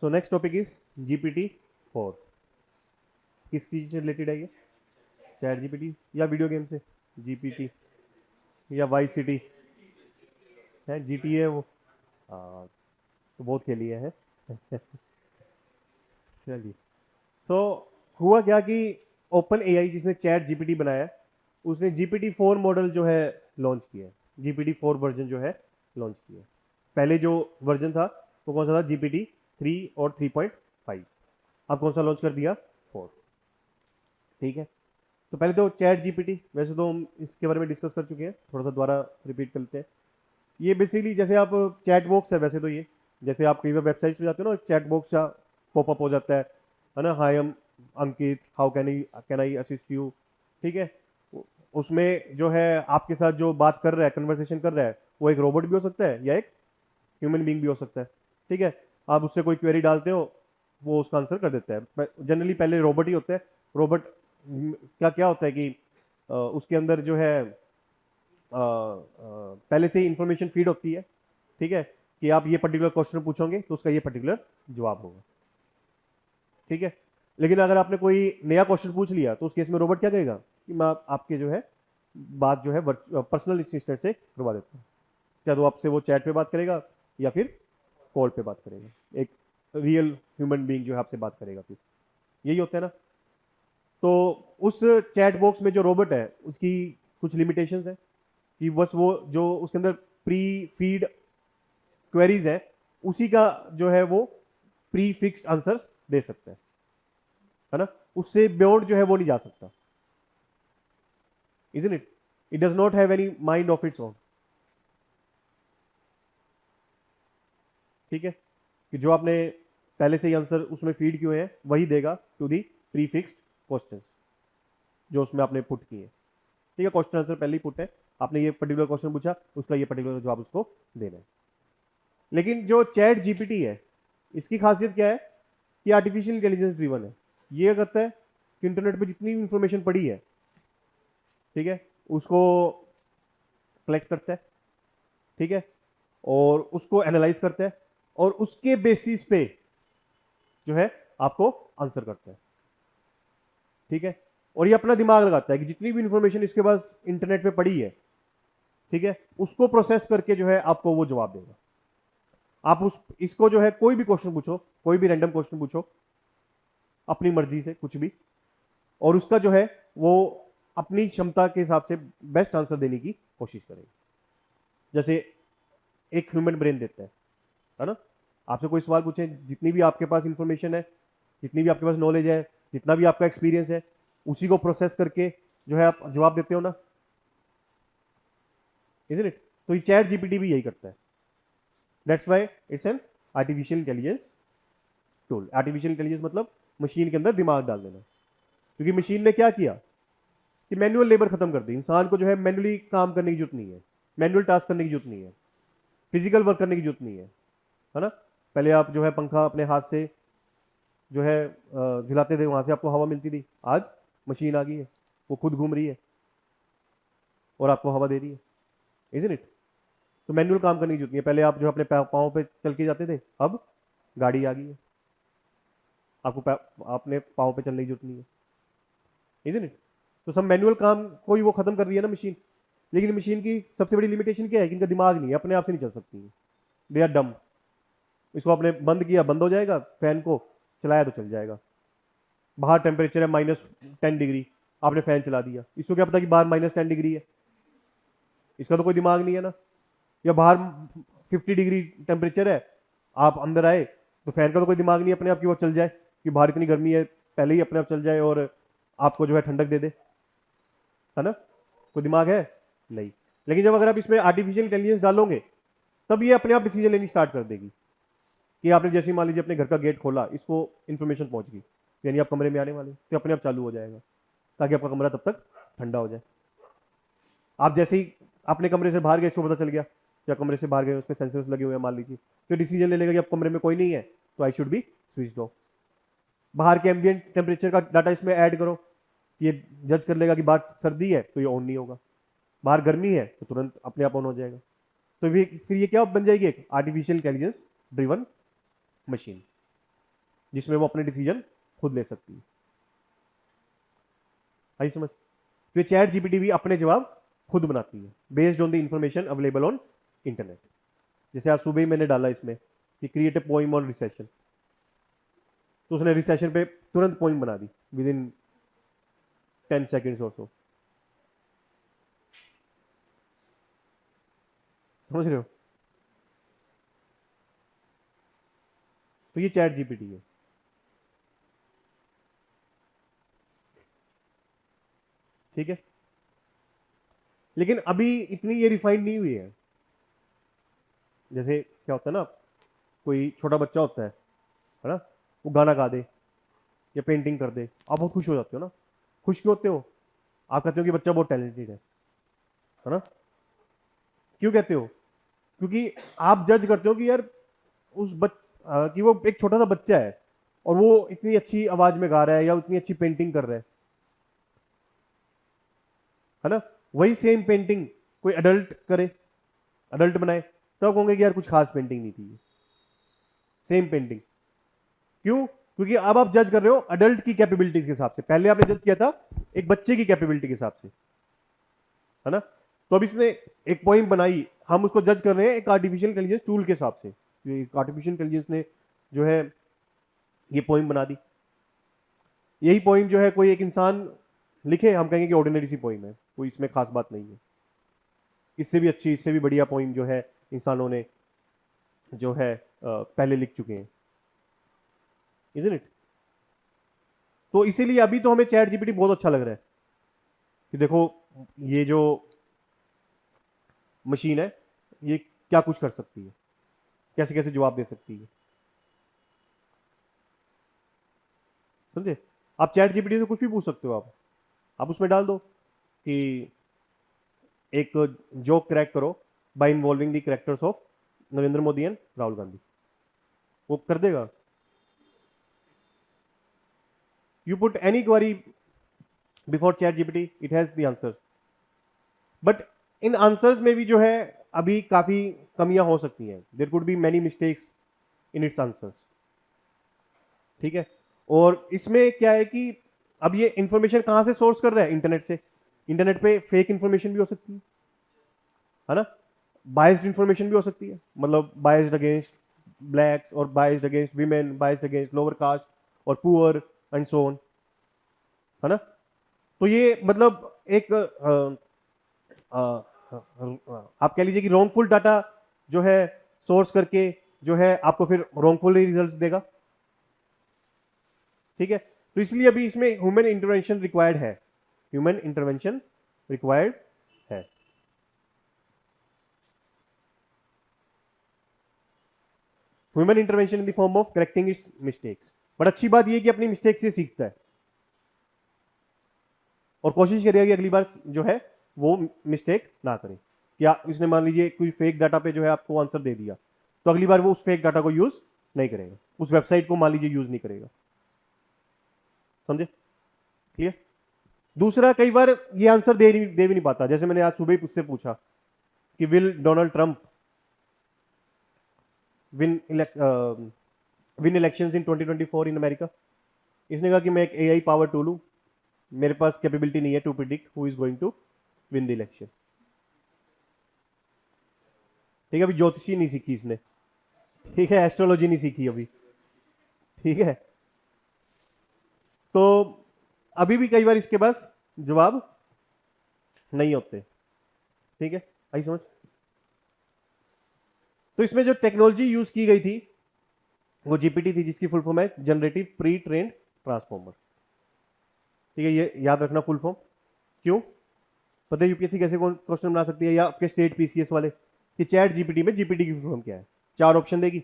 So next topic is GPT-4। किस चीज़ से related है ये? चैट जीपीटी या वीडियो गेम से? जीपीटी या वाई सिटी है? जीटी है वो। तो बहुत खेली है। चलिए। तो हुआ क्या कि ओपन एआई जिसने चैट जीपीटी बनाया उसने GPT-4 मॉडल जो है लॉन्च किया है। GPT-4 वर्जन जो है लॉन्च किया है। पहले जो वर्जन था वो कौन सा था? GPT-3 और 3.5। अब कौन सा लॉन्च कर दिया? 4। ठीक है। तो पहले तो चैट जीपीटी, वैसे तो हम इसके बारे में डिस्कस कर चुके हैं, थोड़ा सा दोबारा रिपीट कर लेते हैं। ये बेसिकली जैसे आप चैट बॉक्स है, वैसे तो ये जैसे आप कई बार वेबसाइट पे जाते हो ना, चैट बॉक्स का पॉपअप हो जाता है ना? Hi am Ankit, how can I assist you. ठीक है। उसमें जो है आपके साथ जो बात कर रहा है, कन्वर्सेशन कर रहा है, वो एक रोबोट भी हो सकता है या एक ह्यूमन बींग भी हो सकता है। ठीक है। आप उससे कोई क्वेरी डालते हो, वो उसका आंसर कर देता है। जनरली पहले रोबोट ही होता है। रोबोट क्या क्या होता है कि उसके अंदर जो है पहले से ही इंफॉर्मेशन फीड होती है। ठीक है। कि आप ये पर्टिकुलर क्वेश्चन पूछोगे तो उसका ये पर्टिकुलर जवाब होगा। ठीक है। लेकिन अगर आपने कोई नया क्वेश्चन पूछ लिया तो उस केस में रोबोट क्या कहेगा कि मैं आपके जो है बात जो है पर्सनल असिस्टेंट से करवा देता हूँ। क्या तो आपसे वो चैट पे बात करेगा या फिर कॉल पे बात करेगा। एक रियल ह्यूमन बीइंग जो है आपसे बात करेगा। फिर यही होता है ना? तो उस चैट बॉक्स में जो रोबोट है उसकी कुछ लिमिटेशंस है कि बस वो जो उसके अंदर प्री फीड क्वेरीज है उसी का जो है वो प्री फिक्स्ड आंसर्स दे सकता है ना? उससे बियॉन्ड जो है वो नहीं जा सकता। Isn't it? It does not have any mind of its own. ठीक है। कि जो आपने पहले से ही आंसर उसमें फीड किए हैं वही देगा to the prefixed questions जो उसमें आपने पुट किए। ठीक है। क्वेश्चन आंसर पहले ही पुट है, आपने ये पर्टिकुलर क्वेश्चन पूछा, उसका ये पर्टिकुलर जवाब उसको देना है। लेकिन जो चैट जीपीटी है इसकी खासियत क्या है कि आर्टिफिशियल इंटेलिजेंस ड्रिवन है। ये करता है कि इंटरनेट पे जितनी भी इंफॉर्मेशन पड़ी है, ठीक है, उसको कलेक्ट करता है। ठीक है। और उसको एनालाइज करता है और उसके बेसिस पे जो है आपको आंसर करता है। ठीक है। और ये अपना दिमाग लगाता है कि जितनी भी इंफॉर्मेशन इसके पास इंटरनेट पे पड़ी है, ठीक है, उसको प्रोसेस करके जो है आपको वो जवाब देगा। आप उस इसको जो है कोई भी क्वेश्चन पूछो, कोई भी रैंडम क्वेश्चन पूछो अपनी मर्जी से कुछ भी, और उसका जो है वो अपनी क्षमता के हिसाब से बेस्ट आंसर देने की कोशिश करेगा। जैसे एक ह्यूमन ब्रेन देता है ना? आपसे कोई सवाल पूछे, जितनी भी आपके पास इंफॉर्मेशन है, जितनी भी आपके पास नॉलेज है, जितना भी आपका एक्सपीरियंस है, उसी को प्रोसेस करके जो है आप जवाब देते हो ना। Isn't it? तो ये चैट जीपीटी भी यही करता है। That's why it's an artificial intelligence tool. Artificial intelligence मतलब मशीन के अंदर दिमाग डाल देना। क्योंकि मशीन ने क्या किया कि मैनुअल लेबर खत्म कर दी। इंसान को जो है मैनुअली काम करने की जरूरत नहीं है, मैनुअल टास्क करने की जरूरत नहीं है, फिजिकल वर्क करने की जरूरत नहीं है ना? पहले आप जो है पंखा अपने हाथ से जो है झुलाते थे, वहां से आपको हवा मिलती थी। आज मशीन आ गई है, वो खुद घूम रही है और आपको हवा दे रही है। Isn't it? तो मैनुअल काम करने की जरूरत नहीं है। पहले आप जो अपने पाँव पे चल के जाते थे, अब गाड़ी आ गई है, आपको अपने पाँव पे चलने की जरूरत नहीं है। Isn't it? तो सब मैनुअल काम कोई वो खत्म कर रही है ना मशीन। लेकिन मशीन की सबसे बड़ी लिमिटेशन क्या है कि इनका दिमाग नहीं है, अपने आप से नहीं चल सकती है। They are dumb. इसको आपने बंद किया बंद हो जाएगा, फैन को चलाया तो चल जाएगा। बाहर टेम्परेचर है -10 डिग्री, आपने फैन चला दिया, इसको क्या पता कि बाहर -10 डिग्री है? इसका तो कोई दिमाग नहीं है ना। या बाहर 50 डिग्री टेम्परेचर है, आप अंदर आए तो फैन का तो कोई दिमाग नहीं है अपने आप की वो चल जाए, कि बाहर इतनी गर्मी है पहले ही अपने आप चल जाए और आपको जो है ठंडक दे दे, है ना? कोई दिमाग है? नहीं। लेकिन जब अगर आप इसमें आर्टिफिशियल इंटेलिजेंस डालोगे तब ये अपने आप डिसीजन लेनी स्टार्ट कर देगी। कि आपने जैसे मान लीजिए अपने घर का गेट खोला, इसको इन्फॉर्मेशन पहुंच गई, यानी आप कमरे में आने वाले, तो अपने आप चालू हो जाएगा ताकि आपका कमरा तब तक ठंडा हो जाए। आप जैसे ही अपने कमरे से बाहर गए, इसको पता चल गया या कमरे से बाहर गए, उसमें सेंसर्स लगे हुए हैं मान लीजिए, तो डिसीजन ले लेगा कि अब कमरे में कोई नहीं है तो I should be switch off. बाहर के एम्बियंट टेम्परेचर का डाटा इसमें ऐड करो, ये जज कर लेगा कि बाहर सर्दी है तो ये ऑन नहीं होगा, बाहर गर्मी है तो तुरंत अपने आप ऑन हो जाएगा। तो फिर ये क्या बन जाएगी? एक आर्टिफिशियल इंटेलिजेंस ड्रिवन मशीन। जिसमें वो अपने डिसीजन खुद ले सकती है। आई समझ? तो ये चैट जीपीटी भी अपने जवाब खुद बनाती है based on the information available on internet. जैसे आज सुबह ही मैंने डाला इसमें कि create a poem on recession, तो उसने रिसेशन पे तुरंत पोइम बना दी विद इन 10 सेकेंड्स और सो। समझ रहे हो? तो ये चैट जीपीटी है। ठीक है, लेकिन अभी इतनी ये रिफाइंड नहीं हुई है। जैसे क्या होता है ना, कोई छोटा बच्चा होता है ना, वो गाना गा दे या पेंटिंग कर दे, आप बहुत खुश हो जाते हो ना। खुश क्यों होते हो? आप कहते हो कि बच्चा बहुत टैलेंटेड है ना। क्यों कहते हो? क्योंकि आप जज करते हो कि यार कि वो एक छोटा सा बच्चा है और वो इतनी अच्छी आवाज में गा रहा है या इतनी अच्छी पेंटिंग कर रहा है ना। वही सेम पेंटिंग कोई अडल्ट करे, अडल्ट बनाए, तो आप कहोगे कि यार कुछ खास पेंटिंग नहीं थी। Same painting. क्यों? क्योंकि अब आप जज कर रहे हो अडल्ट की कैपेबिलिटीज के हिसाब से, पहले आपने जज किया था एक बच्चे की कैपेबिलिटी के हिसाब से, है ना। तो अब इसने एक पोइम बनाई, हम उसको जज कर रहे हैं एक आर्टिफिशियल इंटेलिजेंस टूल के हिसाब से। आर्टिफिशियल इंटेलिजेंस ने जो है ये पोइम बना दी। यही पोइम जो है कोई एक इंसान लिखे, हम कहेंगे कि ऑर्डिनरी सी पोइम है, कोई इसमें खास बात नहीं है। इससे भी अच्छी, इससे भी बढ़िया पोइम जो है इंसानों ने जो है पहले लिख चुके हैं, इजंट इट? तो इसीलिए अभी तो हमें चैट जीपीटी बहुत अच्छा लग रहा है कि देखो ये जो मशीन है ये क्या कुछ कर सकती है, कैसे कैसे जवाब दे सकती है। समझे? आप चैट जीपीटी से कुछ भी पूछ सकते हो। आप उसमें डाल दो कि एक जोक क्रैक करो bye involving the characters of Narendra Modi and Rahul Gandhi, वो कर देगा। You put any query before chat GPT, it has the answer. But in answers में भी जो है अभी काफी कमियां हो सकती हैं। There could be many mistakes in its answers. ठीक है, और इसमें क्या है कि अब ये इंफॉर्मेशन कहां से सोर्स कर रहा है? इंटरनेट से। इंटरनेट पे फेक इंफॉर्मेशन भी हो सकती है ना, बायस्ड इंफॉर्मेशन भी हो सकती है, मतलब बायस्ड अगेंस्ट ब्लैक्स और biased against women, biased against lower caste और पुअर एंड सो ऑन, है ना। तो ये मतलब एक आप कह लीजिए कि रॉन्गफुल डाटा जो है सोर्स करके जो है आपको फिर रॉन्गफुल रिजल्ट देगा। ठीक है, तो इसलिए अभी इसमें ह्यूमन इंटरवेंशन रिक्वायर्ड है, ह्यूमन इंटरवेंशन रिक्वायर्ड है। Human intervention in the form of correcting it's mistakes. But अच्छी बात यह कि अपनी मिस्टेक से सीखता है और कोशिश करेगा कि अगली बार जो है वो मिस्टेक ना करे। क्या इसने मान लीजिए कोई फेक डाटा पे जो है आपको आंसर दे दिया, तो अगली बार वो उस फेक डाटा को यूज नहीं करेगा, उस वेबसाइट को मान लीजिए यूज नहीं करेगा। समझे? क्लियर? दूसरा, कई बार ये आंसर दे भी नहीं पाता। जैसे मैंने आज सुबह ही उससे पूछा कि will Donald Trump win win elections in 2024 in America. इसने कहा कि मैं एक एआई पावर टूल हूं, मेरे पास कैपेबिलिटी नहीं है to predict who is going to win the election. ठीक है, अभी ज्योतिषी नहीं सीखी इसने, ठीक है, एस्ट्रोलॉजी नहीं सीखी अभी। ठीक है, तो अभी भी कई बार इसके पास जवाब नहीं होते। ठीक है, आई समझ? तो इसमें जो टेक्नोलॉजी यूज की गई थी वो जीपीटी थी, जिसकी फुल फॉर्म है जनरेटिव प्री ट्रेन्ड ट्रांसफॉर्मर। ठीक है, ये याद रखना फुल फॉर्म। क्यों? पता है यूपीएससी कैसे क्वेश्चन बना सकती है, या आपके स्टेट पीसीएस वाले, कि चैट जीपीटी में जीपीटी की फुल फॉर्म क्या है। 4 ऑप्शन देगी,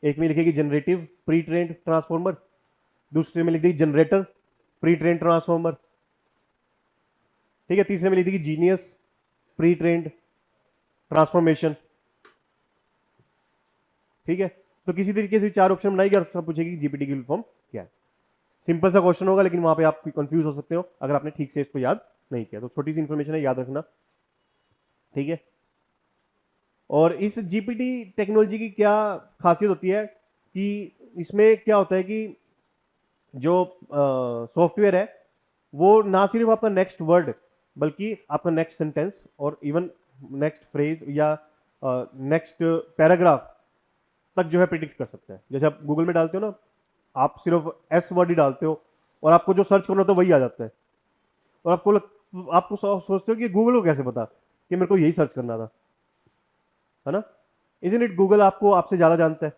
एक में लिखेगी जनरेटिव प्री ट्रेन्ड ट्रांसफॉर्मर, दूसरे में लिख देगी जनरेटर प्री ट्रेन्ड ट्रांसफॉर्मर, ठीक है, तीसरे में लिख देगी जीनियस प्री ट्रेन्ड ट्रांसफॉर्मेशन। ठीक है, तो किसी तरीके से 4 ऑप्शन बनाएगी और सब पूछेगी जीपीटी की फुल फॉर्म क्या है। सिंपल सा क्वेश्चन होगा, लेकिन वहां पे आप कंफ्यूज हो सकते हो अगर आपने ठीक से इसको याद नहीं किया। तो छोटी सी इंफॉर्मेशन है, याद रखना। ठीक है, और इस जीपीटी टेक्नोलॉजी की क्या खासियत होती है कि इसमें क्या होता है कि जो सॉफ्टवेयर है वो ना सिर्फ आपका नेक्स्ट वर्ड बल्कि आपका नेक्स्ट सेंटेंस और इवन नेक्स्ट फ्रेज या नेक्स्ट पैराग्राफ तक जो है प्रिडिक्ट कर सकता है। जैसे आप गूगल में डालते हो ना, आप सिर्फ एस वर्ड ही डालते हो और आपको जो सर्च करना होता है वही आ जाता है, और आपको सोचते हो कि गूगल को कैसे पता कि मेरे को यही सर्च करना था, है ना? इजंट इट, गूगल आपको आपसे ज्यादा जानता है।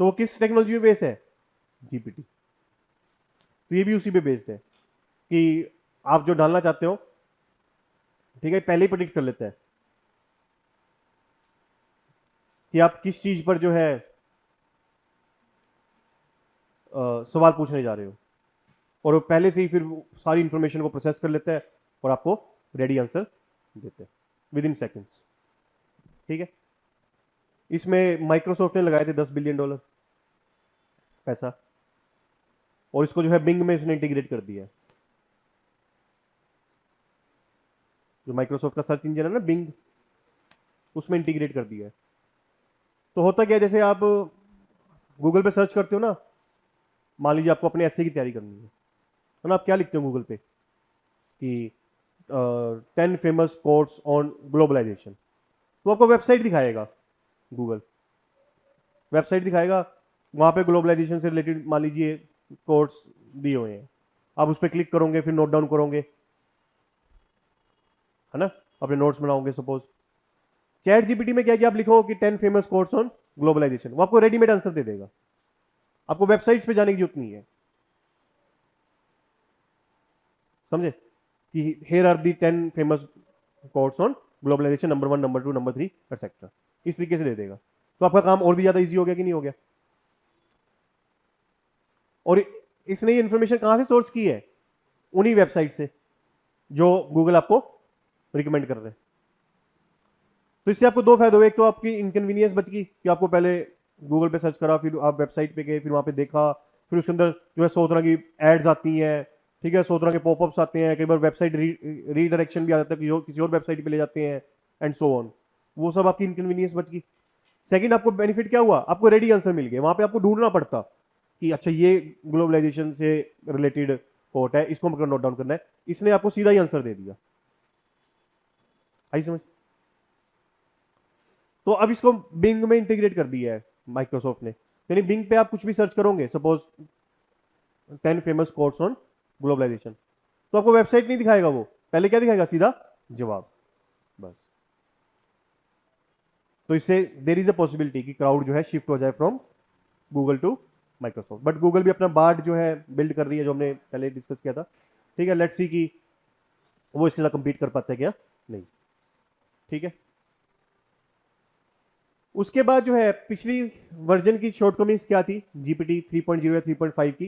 तो वो किस टेक्नोलॉजी पे बेस्ड है? जीपीटी। तो ये भी उसी पे बेस्ड है कि आप जो डालना चाहते हो, ठीक है, पहले ही प्रेडिक्ट कर लेता है कि आप किस चीज पर जो है सवाल पूछने जा रहे हो, और वो पहले से ही फिर वो सारी इंफॉर्मेशन को प्रोसेस कर लेता है और आपको रेडी आंसर देते हैं विद इन सेकेंड्स। ठीक है, इसमें माइक्रोसॉफ्ट ने लगाए थे $10 बिलियन पैसा, और इसको जो है बिंग में उसने इंटीग्रेट कर दिया है। जो माइक्रोसॉफ्ट का सर्च इंजन है ना बिंग, उसमें इंटीग्रेट कर दिया है। तो होता क्या है, जैसे आप गूगल पे सर्च करते हो ना, मान लीजिए आपको अपने एसए की तैयारी करनी है ना, आप क्या लिखते हो गूगल पे कि 10 फेमस कोट्स ऑन ग्लोबलाइजेशन, तो आपको वेबसाइट दिखाएगा, गूगल वेबसाइट दिखाएगा, वहां पे ग्लोबलाइजेशन से रिलेटेड मान लीजिए कोट्स दिए हुए हैं, आप उस पर क्लिक करोगे, फिर नोट डाउन करोगे, है ना, अपने नोट्स बनाओगे सपोज। चैट जीपीटी में क्या किया, आप लिखो कि 10 फेमस कोट्स ऑन ग्लोबलाइजेशन, वो आपको रेडीमेड आंसर दे देगा, आपको वेबसाइट्स पे जाने की जरूरत नहीं है। समझे कि here are the 10 famous quotes on globalization, number 1, number 2, number 3 etcetera, इस तरीके से दे देगा। तो आपका काम और भी ज्यादा इजी हो गया कि नहीं हो गया? और इसने ये इंफॉर्मेशन कहां से सोर्स की है? उन्हीं वेबसाइट से जो गूगल आपको रिकमेंड कर रहे हैं। तो इससे आपको दो फायदे हुए, एक तो आपकी इनकन्वीनियंस बच गई कि आपको पहले गूगल पे सर्च करा, फिर आप वेबसाइट पे गए, फिर वहां पे देखा, फिर उसके अंदर जो है 100 तरह की एड्स आती हैं, ठीक है, 100 तरह के पॉपअप्स आते हैं, कई बार वेबसाइट रीडायरेक्शन भी आ जाता है कि किसी और वेबसाइट पे ले जाते हैं, एंड सो ऑन। वो सब आपकी इनकन्वीनियंस बच गई। सेकंड, आपको बेनिफिट क्या हुआ, आपको रेडी आंसर मिल गए, वहां पे आपको ढूंढना पड़ता कि अच्छा ये ग्लोबलाइजेशन से रिलेटेड कोट है, इसको मतलब नोट डाउन करना है, इसने आपको सीधा ही आंसर दे दिया। आई समझ? तो अब इसको बिंग में इंटीग्रेट कर दिया है माइक्रोसॉफ्ट ने, यानी बिंग पे आप कुछ भी सर्च करोगे, suppose 10 famous quotes on globalization, तो आपको वेबसाइट नहीं दिखाएगा, वो पहले क्या दिखाएगा, सीधा जवाब, बस। तो इससे देर इज अ पॉसिबिलिटी कि क्राउड जो है शिफ्ट हो जाए from Google to Microsoft, but Google भी अपना बार्ड जो है बिल्ड कर रही है, जो हमने पहले डिस्कस किया था। ठीक है, लेट्स सी कि वो इसके साथ कंपीट कर पाता है क्या, नहीं। ठीक है, उसके बाद जो है पिछली वर्जन की शॉर्टकमिंग्स क्या थी जीपीटी 3.0 या 3.5 की,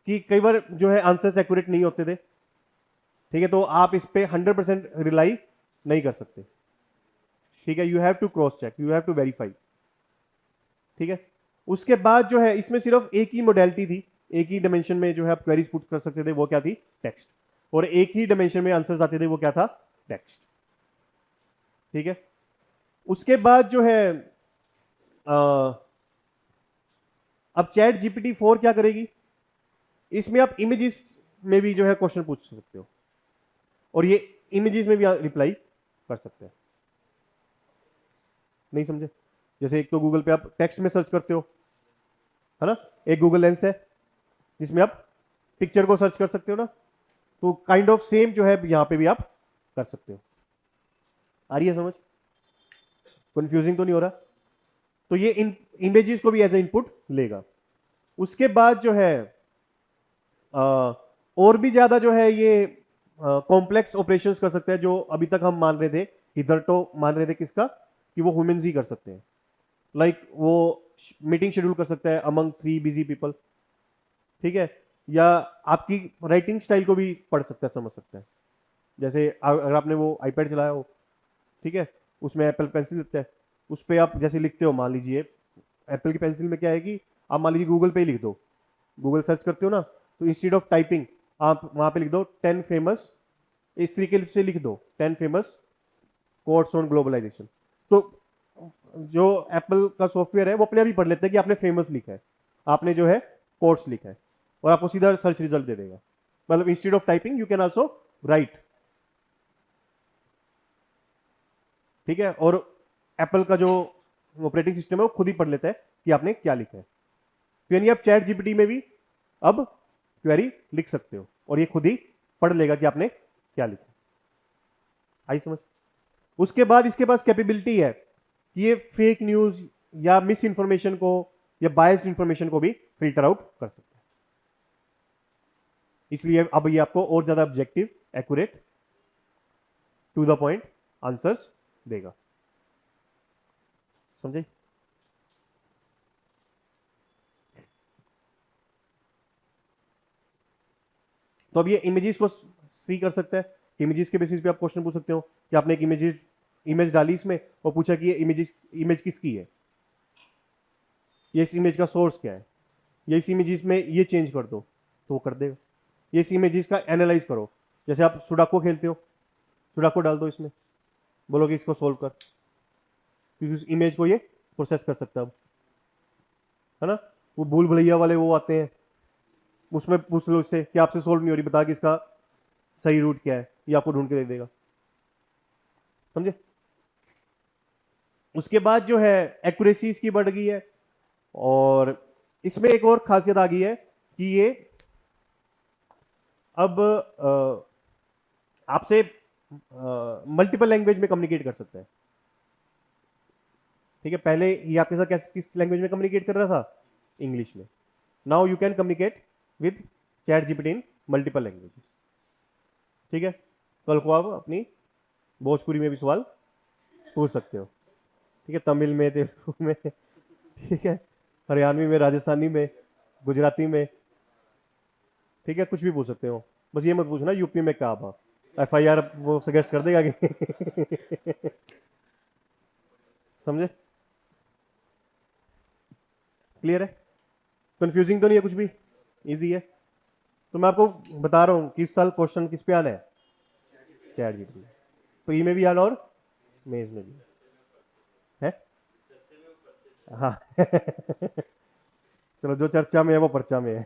कि कई बार जो है आंसर्स एक्यूरेट नहीं होते थे। ठीक है, तो आप इस पे 100% रिलाई नहीं कर सकते। ठीक है, you have to cross check, you have to verify. ठीक है, उसके बाद जो है इसमें सिर्फ एक ही मोडेलिटी थी, एक ही डायमेंशन में जो है आप क्वेरीज पुट कर सकते थे, वो क्या थी, टेक्स्ट, और एक ही डायमेंशन में आंसर्स आते थे, वो क्या था, टेक्स्ट। ठीक है, उसके बाद जो है अब चैट जीपीटी 4 क्या करेगी, इसमें आप इमेजेस में भी जो है क्वेश्चन पूछ सकते हो, और ये इमेजेस में भी रिप्लाई कर सकते हैं। नहीं समझे? जैसे एक तो गूगल पे आप टेक्स्ट में सर्च करते हो, है ना, एक गूगल लेंस है जिसमें आप पिक्चर को सर्च कर सकते हो ना, तो काइंड ऑफ सेम जो है यहां पे भी आप कर सकते हो। आ रही है समझ? कंफ्यूजिंग तो नहीं हो रहा? तो ये इन इमेजेस को भी एज ए इनपुट लेगा। उसके बाद जो है और भी ज्यादा जो है ये कॉम्प्लेक्स ऑपरेशंस कर सकते हैं, जो अभी तक हम मान रहे थे, इधर तो मान रहे थे किसका, कि वो ह्यूमंस ही कर सकते हैं। लाइक वो मीटिंग शेड्यूल कर सकता है अमंग 3 बिजी पीपल। ठीक है, या आपकी राइटिंग स्टाइल को भी पढ़ सकता है, समझ सकता है। जैसे अगर आपने वो आईपैड चलाया हो, ठीक है, उसमें एप्पल पेंसिल देता है, उस पर आप जैसे लिखते हो, मान लीजिए एप्पल की पेंसिल में क्या है कि आप मान लीजिए गूगल पे ही लिख दो, गूगल सर्च करते हो ना, तो इंस्टेड ऑफ टाइपिंग आप वहां पे लिख दो 10 फेमस, इस तरीके से लिख दो 10 फेमस कोट्स ऑन ग्लोबलाइजेशन, तो जो एप्पल का सॉफ्टवेयर है वो अपने आप ही पढ़ लेता है कि आपने फेमस लिखा है, आपने जो है कोट्स लिखा है, और आपको सीधा सर्च रिजल्ट दे देगा। मतलब instead of typing you can also right. ठीक है, और एप्पल का जो ऑपरेटिंग सिस्टम है वो खुद ही पढ़ लेता है कि आपने क्या लिखा है। तो यानी आप चैट जीपीटी में भी अब क्वेरी लिख सकते हो और ये खुद ही पढ़ लेगा कि आपने क्या लिखा। आई समझ? उसके बाद इसके पास कैपेबिलिटी है कि ये फेक न्यूज या मिस इंफॉर्मेशन को या बायस्ड इंफॉर्मेशन को भी फिल्टर आउट कर सकता है। इसलिए अब ये आपको और ज्यादा objective, accurate, to the point answers देगा। समझे? तो अब ये इमेजेस को सी कर सकता है। इमेजेस के बेसिस पे आप क्वेश्चन पूछ सकते हो कि आपने एक इमेज डाली इसमें और पूछा कि ये इमेज किसकी है, ये इस इमेज का सोर्स क्या है, ये इस इमेजेस में ये चेंज कर दो तो वो कर देगा। ये इस इमेजेस का एनालाइज करो, जैसे आप सुडाको खेलते हो, सुडाको डाल दो इसमें, बोलो कि इसको सोल्व कर, क्योंकि उस इमेज को ये प्रोसेस कर सकता है ना। वो भूल भुलैया वाले वो आते हैं, उसमें पूछ लो इससे कि आपसे सोल्व नहीं हो रही, बता कि इसका सही रूट क्या है, ये आपको ढूंढ के दे देगा। समझे? उसके बाद जो है एक्यूरेसी इसकी बढ़ गई है, और इसमें एक और खासियत आ गई है कि ये अब आपसे मल्टीपल लैंग्वेज में कम्युनिकेट कर सकता है। ठीक है, पहले ये आपके साथ किस लैंग्वेज में कम्युनिकेट कर रहा था? इंग्लिश में। Now you can communicate with chat GPT in multiple languages. ठीक है, कल को आप अपनी भोजपुरी में भी सवाल पूछ सकते हो। ठीक है, तमिल में, तेलुगु में, ठीक है, हरियाणवी में, राजस्थानी में, गुजराती में, ठीक है, कुछ भी पूछ सकते हो। बस ये मत पूछना यूपी में क्या था, FIR वो सजेस्ट कर देगा कि समझे? क्लियर है? कंफ्यूजिंग तो नहीं है कुछ भी? इजी है। तो मैं आपको बता रहा हूं कि इस साल क्वेश्चन किस पे आना है? Chat GPT. प्री में भी आना और मेज में भी है। हाँ चलो, जो चर्चा में है वो पर्चा में है